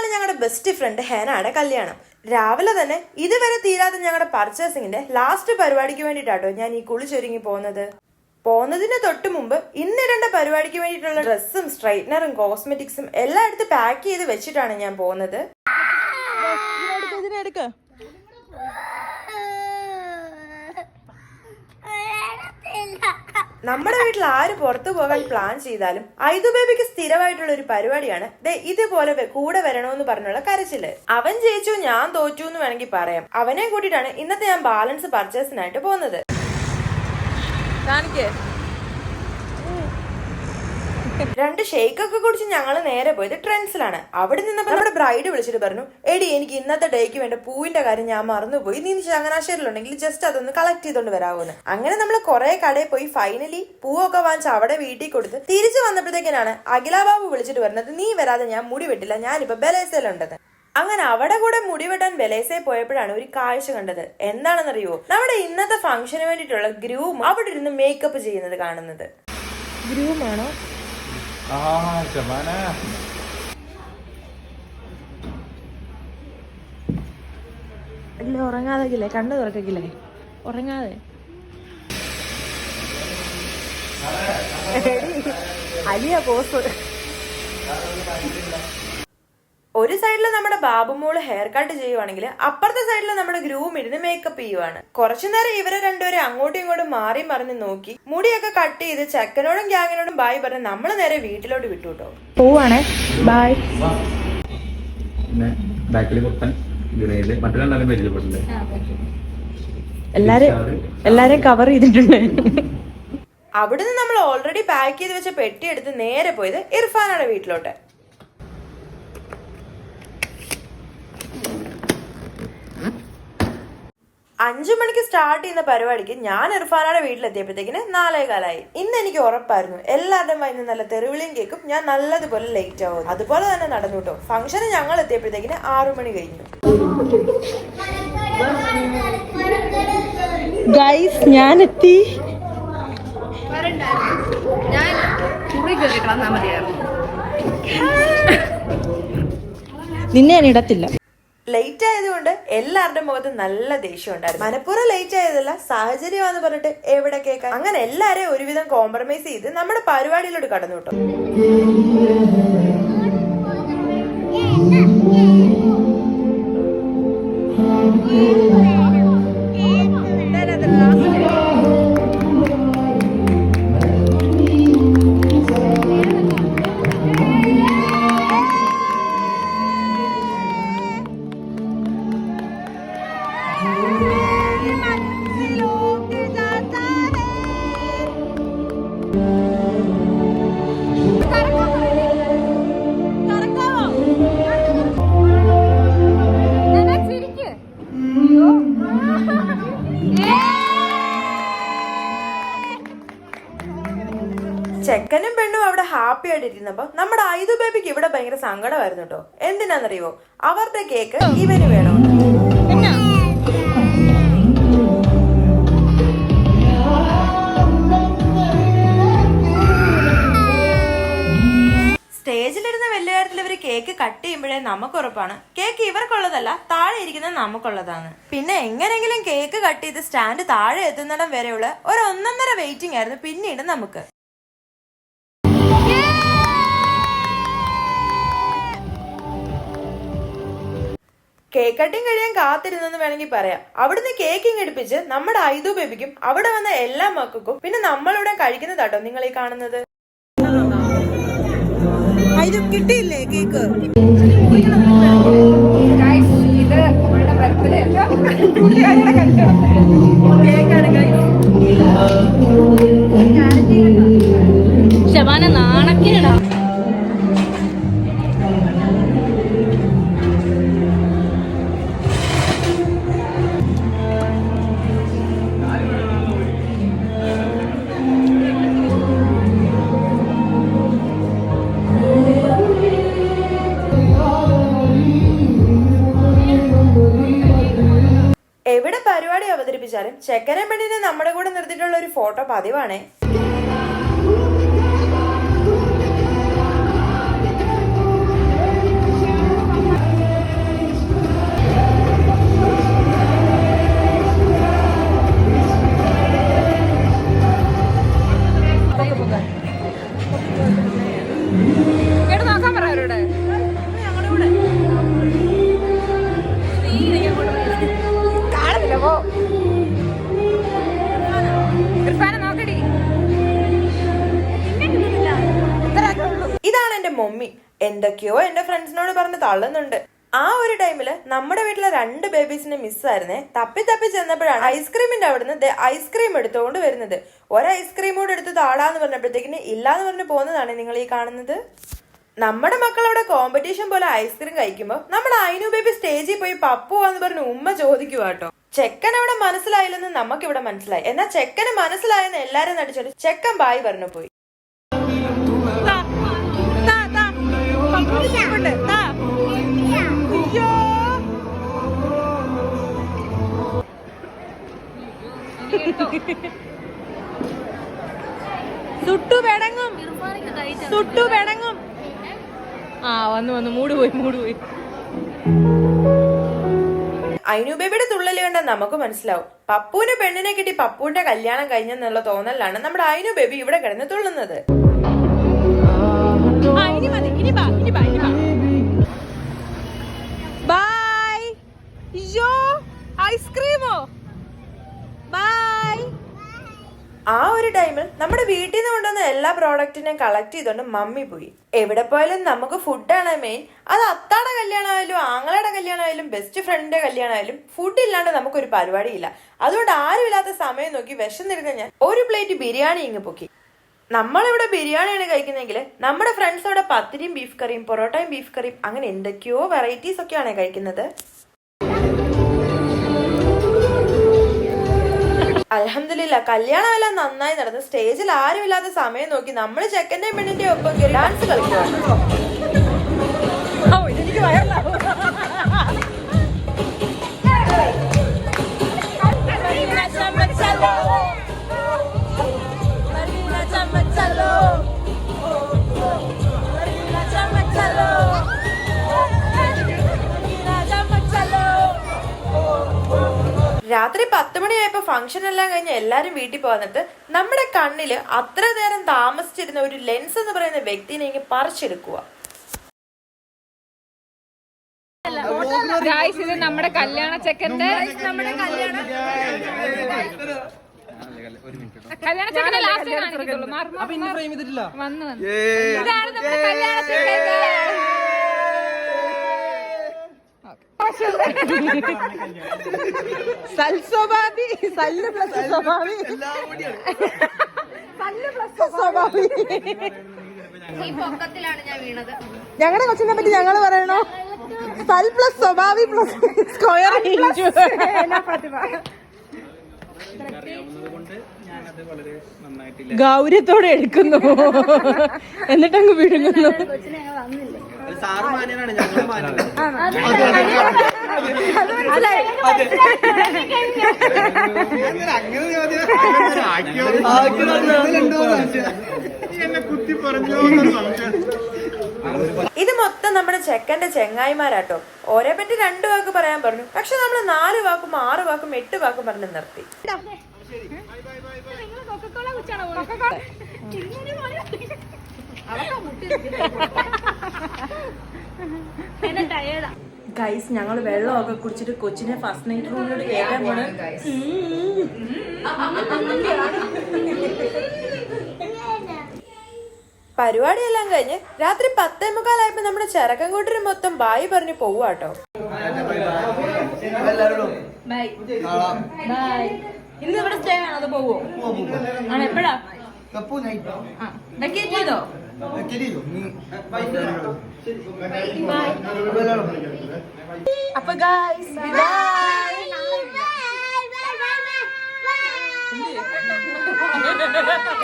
നാളെ ഞങ്ങളുടെ best friend ഹെനയുടെ കല്യാണം. രാവിലെ തന്നെ ഇതുവരെ തീരാതെ ഞങ്ങളുടെ പർച്ചേസിങ്ങിന്റെ ലാസ്റ്റ് പരിപാടിക്ക് വേണ്ടിയിട്ടാട്ടോ ഞാൻ ഈ കുളിച്ചൊരുങ്ങി പോകുന്നതിന് തൊട്ട് മുമ്പ് ഇന്നിടേണ്ട പരിപാടിക്ക് വേണ്ടിയിട്ടുള്ള ഡ്രസ്സും സ്ട്രൈറ്റ്നറും കോസ്മെറ്റിക്സും എല്ലാം എടുത്ത് പാക്ക് ചെയ്ത് വെച്ചിട്ടാണ് ഞാൻ പോകുന്നത്. നമ്മുടെ വീട്ടിൽ ആര് പുറത്തു പോകാൻ പ്ലാൻ ചെയ്താലും ഐതു ബേബിക്ക് സ്ഥിരമായിട്ടുള്ള ഒരു പരിപാടിയാണ് ഇതുപോലെ കൂടെ വരണമെന്ന് പറഞ്ഞുള്ള കരച്ചില്. അവൻ ജയിച്ചു ഞാൻ തോറ്റു എന്ന് വേണമെങ്കിൽ പറയാം. അവനെ കൂട്ടിയിട്ടാണ് ഇന്നത്തെ ഞാൻ ബാലൻസ് പർച്ചേസിനായിട്ട് പോകുന്നത്. രണ്ട് ഷേക്കൊക്കെ കുടിച്ച് ഞങ്ങൾ നേരെ പോയത് ട്രെൻഡ്സിലാണ്. അവിടെ നിന്നപ്പോൾ നമ്മുടെ ബ്രൈഡ് വിളിച്ചിട്ട് പറഞ്ഞു, എടി എനിക്ക് ഇന്നത്തെ ഡേക്ക് വേണ്ട പൂവിന്റെ കാര്യം ഞാൻ മറന്നുപോയി, നീ ചങ്ങനാശ്ശേരിയിലുണ്ടെങ്കിൽ ജസ്റ്റ് അതൊന്ന് കളക്ട് ചെയ്തോണ്ട് വരാവുന്നു. അങ്ങനെ നമ്മൾ കുറെ കടയിൽ പോയി ഫൈനലി പൂവൊക്കെ വാങ്ങിച്ച് അവിടെ വീട്ടിൽ കൊടുത്ത് തിരിച്ചു വന്നപ്പോഴത്തേക്കാണ് അഖിലാബാബു വിളിച്ചിട്ട് പറഞ്ഞത്, നീ വരാതെ ഞാൻ മുടി വെട്ടില്ല, ഞാനിപ്പോ ബലേസയിലുണ്ടത്. അങ്ങനെ അവിടെ കൂടെ മുടി വെട്ടാൻ ബലേസയിൽ പോയപ്പോഴാണ് ഒരു കാഴ്ച കണ്ടത്. എന്താണെന്നറിയോ, നമ്മുടെ ഇന്നത്തെ ഫംഗ്ഷന് വേണ്ടിയിട്ടുള്ള ഗ്രൂം അവിടെ ഇരുന്ന് മേക്കപ്പ് ചെയ്യുന്നത് കാണുന്നത്. ഗ്രൂമാണോ? അല്ല, ഉറങ്ങാതെ കണ്ണു തുറക്കില്ലേ, ഉറങ്ങാതെ. അലിയ പോസ്. ഒരു സൈഡിൽ നമ്മുടെ ബാബുമോള് ഹെയർ കട്ട് ചെയ്യുവാണെങ്കിൽ അപ്പുറത്തെ സൈഡിൽ നമ്മുടെ ഗ്രൂം ഇരുന്ന് മേക്കപ്പ് ചെയ്യുവാണ്. കുറച്ചു നേരം ഇവരെ രണ്ടുപേരെ അങ്ങോട്ടും ഇങ്ങോട്ടും മാറി മറിഞ്ഞ് നോക്കി മുടിയൊക്കെ കട്ട് ചെയ്ത് ചെക്കനോടും ഗ്യാങ്ങിനോടും ബായ് പറഞ്ഞ് നമ്മള് നേരെ വീട്ടിലോട്ട് വിട്ടുട്ടോ. പോവാണേ, ബായ്. എല്ലാരും കവർ ചെയ്തിട്ടുണ്ട്. അവിടുന്ന് നമ്മൾ ഓൾറെഡി പാക്ക് ചെയ്ത് വെച്ച പെട്ടി എടുത്ത് നേരെ പോയത് ഇർഫാനയുടെ വീട്ടിലോട്ട്. 5 മണിക്ക് സ്റ്റാർട്ട് ചെയ്യുന്ന പരിപാടിക്ക് ഞാൻ ഇർഫാനയുടെ വീട്ടിലെത്തിയപ്പോഴത്തേക്കിന് 4:15. ഇന്ന് എനിക്ക് ഉറപ്പായിരുന്നു എല്ലാവരുടെയും വൈകുന്ന നല്ല തെരുവിളിയും കേൾക്കും, ഞാൻ നല്ലതുപോലെ ലേറ്റ് ആവും. അതുപോലെ തന്നെ നടന്നു കേട്ടോ. ഫംഗ്ഷന് ഞങ്ങൾ എത്തിയപ്പോഴത്തേക്കിന് 6 മണി കഴിഞ്ഞു. ഗൈസ്, ഞാൻ എത്തി. നിന്നെ ഞാൻ ഇടത്തില്ല. ലേറ്റ് ആയതുകൊണ്ട് എല്ലാവരുടെയും മുഖത്ത് നല്ല ദേഷ്യം ഉണ്ടായിരുന്നു. മനപ്പൂർവ്വം ലേറ്റ് ആയതല്ല, സാഹചര്യമാണെന്ന് പറഞ്ഞിട്ട് എവിടെ കേൾക്കാൻ. അങ്ങനെ എല്ലാരെയും ഒരുവിധം കോംപ്രമൈസ് ചെയ്ത് നമ്മുടെ പരിപാടിയിലോട്ട് കടന്നു കേട്ടോ. ചെക്കനും പെണ്ണും അവിടെ ഹാപ്പി ആയിട്ടിരുന്നപ്പോ നമ്മുടെ ഐതു ബേബിക്ക് ഇവിടെ ഭയങ്കര സങ്കടമായിരുന്നു കേട്ടോ. എന്തിനാന്നറിയോ, അവരുടെ കേക്ക് ഇവന് വേണം. സ്റ്റേജിലിരുന്ന വലിയ കാര്യത്തിൽ ഇവര് കേക്ക് കട്ട് ചെയ്യുമ്പോഴേ നമുക്ക് ഉറപ്പാണ് കേക്ക് ഇവർക്കുള്ളതല്ല, താഴെ ഇരിക്കുന്നത് നമുക്കുള്ളതാണ്. പിന്നെ എങ്ങനെങ്കിലും കേക്ക് കട്ട് ചെയ്ത് സ്റ്റാൻഡ് താഴെ എത്തുന്നിടം വരെയുള്ള ഒരു 1.5 വെയിറ്റിംഗ് ആയിരുന്നു പിന്നീട് നമുക്ക്. കേക്ക് കട്ടിങ് കഴിയാൻ കാത്തിരുന്നെന്ന് വേണമെങ്കിൽ പറയാം. അവിടുന്ന് കേക്കിങ് എടുപ്പിച്ച് നമ്മുടെ ഐതു ബേബിക്കും അവിടെ വന്ന എല്ലാ മക്കൾക്കും പിന്നെ നമ്മളിവിടെ കഴിക്കുന്നതാട്ടോ നിങ്ങൾ ഈ കാണുന്നത്. കിട്ടിയില്ലേ കേക്ക്? ശബാന നാണക്കേടാ. എവിടെ പരിപാടി അവതരിപ്പിച്ചാലും ചെക്കനെ പെണ്ണിനെ നമ്മുടെ കൂടെ നിർത്തിയിട്ടുള്ള ഒരു ഫോട്ടോ പതിവാണേ. മമ്മി എന്തൊക്കെയോ എന്റെ ഫ്രണ്ട്സിനോട് പറഞ്ഞ് തള്ളുന്നുണ്ട്. ആ ഒരു ടൈമില് നമ്മുടെ വീട്ടിലെ 2 ബേബീസിനെ മിസ്സായിരുന്നേ. തപ്പി തപ്പി ചെന്നപ്പോഴാണ് ഐസ്ക്രീമിന്റെ അവിടുന്ന് ഐസ്ക്രീം എടുത്തുകൊണ്ട് വരുന്നത്. ഒരു ഐസ്ക്രീം കൂടെ എടുത്ത് താടാന്ന് പറഞ്ഞപ്പോഴത്തേക്കിന് ഇല്ലാന്ന് പറഞ്ഞ് പോകുന്നതാണ് നിങ്ങൾ ഈ കാണുന്നത്. നമ്മുടെ മക്കളവിടെ കോമ്പറ്റീഷൻ പോലെ ഐസ്ക്രീം കഴിക്കുമ്പോ നമ്മുടെ ഐനു ബേബി സ്റ്റേജിൽ പോയി പപ്പുവാന്ന് പറഞ്ഞ് ഉമ്മ ചോദിക്കുക കേട്ടോ. ചെക്കൻ അവിടെ മനസ്സിലായില്ലെന്ന് നമുക്കിവിടെ മനസ്സിലായി. എന്നാൽ ചെക്കന് മനസ്സിലായെന്ന് എല്ലാരും നടിച്ചോണ്ട് ചെക്കൻ ബായി പറഞ്ഞു പോയി. സുട്ടു പെടങ്ങും. ആ വന്നു മൂട് പോയി. ഐനു ബേബിയുടെ തുള്ളല് കണ്ട നമുക്ക് മനസ്സിലാവും പപ്പുവിന് പെണ്ണിനെ കിട്ടി പപ്പുവിന്റെ കല്യാണം കഴിഞ്ഞെന്നുള്ള തോന്നലാണ് നമ്മുടെ ഐനു ബേബി ഇവിടെ കിടന്ന് തുള്ളുന്നത്. ഐസ്ക്രീമോ ബൈ. ആ ഒരു ടൈമിൽ നമ്മുടെ വീട്ടിൽ നിന്ന് കൊണ്ടുവന്ന എല്ലാ പ്രോഡക്റ്റിനെയും കളക്ട് ചെയ്തോണ്ട് മമ്മി പോയി. എവിടെ പോയാലും നമുക്ക് ഫുഡാണ് മെയിൻ. അത് അത്താടെ കല്യാണമായാലും ആങ്ങളുടെ കല്യാണമായാലും ബെസ്റ്റ് ഫ്രണ്ടിന്റെ കല്യാണമായാലും ഫുഡ് ഇല്ലാണ്ട് നമുക്കൊരു പരിപാടിയില്ല. അതുകൊണ്ട് ആരുമില്ലാത്ത സമയം നോക്കി വിശന്നിരുന്ന ഞാൻ ഒരു പ്ലേറ്റ് ബിരിയാണി ഇങ്ങ് പൊക്കി. നമ്മളിവിടെ ബിരിയാണിയാണ് കഴിക്കുന്നെങ്കിൽ നമ്മുടെ ഫ്രണ്ട്സ് അവിടെ പത്തിരിയും ബീഫ് കറിയും പൊറോട്ടയും ബീഫ് കറിയും അങ്ങനെ എന്തൊക്കെയോ വെറൈറ്റീസ് ഒക്കെയാണ് കഴിക്കുന്നത്. അൽഹംദുലില്ലാ കല്യാണം എല്ലാം നന്നായി നടന്നു. സ്റ്റേജിൽ ആരുമില്ലാത്ത സമയം നോക്കി നമ്മൾ ചെക്കന്റെയും പെണ്ണിന്റെയും ഒപ്പം കയറി ഡാൻസ് കളിക്കുകയാണ്. രാത്രി 10 മണിയായപ്പോ ഫംഗ്ഷൻ എല്ലാം കഴിഞ്ഞ് എല്ലാരും വീട്ടിൽ പോകാന്നിട്ട് നമ്മുടെ കണ്ണില് അത്ര നേരം താമസിച്ചിരുന്ന ഒരു ലെൻസ് എന്ന് പറയുന്ന വ്യക്തിനെ ഇങ്ങനെ പറിച്ചെടുക്കുക. നമ്മുടെ കല്യാണ ചെക്കന്റെ ഞങ്ങളുടെ കൊച്ചിനെ പറ്റി ഞങ്ങള് പറയണോ? സൽ പ്ലസ് സ്വഭാവി പ്ലസ് സ്ക്വയർ ഗൗര്യത്തോടെ എടുക്കുന്നു എന്നിട്ടങ്ങ് വിഴുങ്ങുന്നു. ഇത് മൊത്തം നമ്മുടെ ചെക്കന്റെ ചെങ്ങായിമാരാട്ടോ. ഓരെ പറ്റി 2 വാക്ക് പറയാൻ പറഞ്ഞു. പക്ഷെ നമ്മള് 4 വാക്കും 6 വാക്കും 8 വാക്കും പറഞ്ഞു നിർത്തി. ഗൈസ് ഞങ്ങൾ വെള്ളമൊക്കെ കുടിച്ചിട്ട് കൊച്ചിനെ ഫസ്റ്റ് നൈറ്റ് റൂമിലോട്ട് കയറാൻ പോണ്. പരിപാടിയെല്ലാം കഴിഞ്ഞ് രാത്രി 10:45 നമ്മുടെ ചെറുക്കൻകൂട്ടര് മൊത്തം ബായി പറഞ്ഞു പോവാട്ടോ. ഇന്ന് ഇവിടെ സ്റ്റേ ആണോ അതോ പോവോ? ആണ് എപ്പോഴാ? ചെയ്തോ? അപ്പൊ ഗൈസ്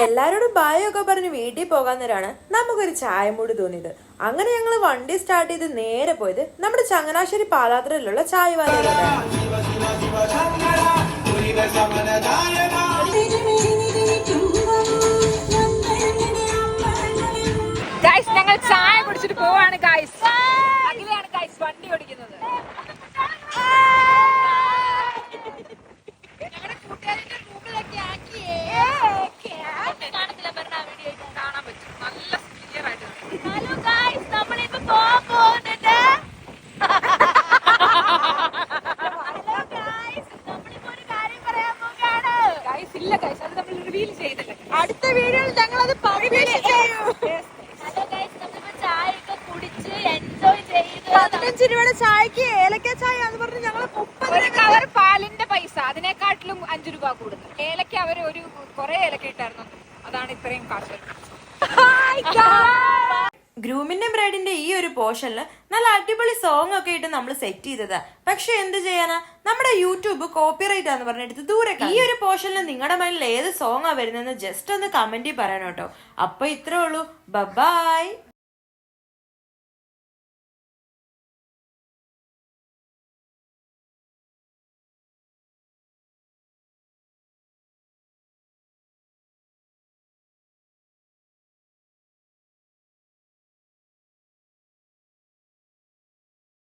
എല്ലാരോടും ബായൊക്കെ പറഞ്ഞ് വീട്ടിൽ പോകാൻ നേരാണ് നമുക്കൊരു ചായ മൂടി തോന്നിയത്. അങ്ങനെ ഞങ്ങൾ വണ്ടി സ്റ്റാർട്ട് ചെയ്ത് നേരെ പോയത് നമ്മുടെ ചങ്ങനാശ്ശേരി പാലാത്രയിലുള്ള ചായവാലയിലാണ്. ഞങ്ങൾ ചായ കുടിച്ചിട്ട് പോവാണ് ഗൈസ്. അഖിലയാണ് ഗൈസ് വണ്ടി ഓടിക്കുന്നത്. ഞങ്ങളുടെ കൂട്ടുകാരുടെ റൂമിലൊക്കെ ആക്കിയേ കാണത്തില്ല പറഞ്ഞ വീഡിയോ കാണാൻ പറ്റും. നല്ല ക്ലിയർ ആയിട്ട്. ഹലോ ഗൈസ് നമ്മളിപ്പോ പോകാൻ പോകുന്നുണ്ട്. ഹലോ ഗൈസ് നമ്മളിപ്പോ ഒരു കാര്യം പറയാൻ പോവുകയാണ്. ഗൈസ് ഇല്ല ഗൈസ് അത് നമ്മൾ റിവീൽ ചെയ്തില്ല. അടുത്ത വീഡിയോയിൽ ഞങ്ങൾ അത് പബ്ലിഷ് ചെയ്യും. ഹലോ ഗൈസ് നമ്മളിപ്പോ ചായ 15 രൂപയുടെ ചായക്ക് ഏലക്ക ചായ എന്ന് പറഞ്ഞ് ഞങ്ങള് ഒരു കവർ പാലിന്റെ പൈസ അതിനെക്കാട്ടിലും 5 രൂപ കൂടുതൽ. ഏലക്ക അവര് ഒരു കുറെ ഏലക്ക ഇട്ടായിരുന്നു, അതാണ് ഇത്രയും കാശ്. ഗ്രൂമിന്റെ ബ്രൈഡിന്റെ ഈ ഒരു പോർഷനിൽ നല്ല അടിപൊളി സോങ് ഒക്കെ ഇട്ട് നമ്മൾ സെറ്റ് ചെയ്തതാ. പക്ഷെ എന്ത് ചെയ്യാനാ, നമ്മുടെ യൂട്യൂബ് കോപ്പിറൈറ്റ് ആന്ന് പറഞ്ഞെടുത്ത് ദൂരെ. ഈ ഒരു പോർഷനിൽ നിങ്ങളുടെ മൈൻഡിൽ ഏത് സോങ്ങാ വരുന്നതെന്ന് ജസ്റ്റ് ഒന്ന് കമന്റിൽ പറയണം കേട്ടോ. അപ്പൊ ഇത്രേ ഉള്ളൂ. ബൈ.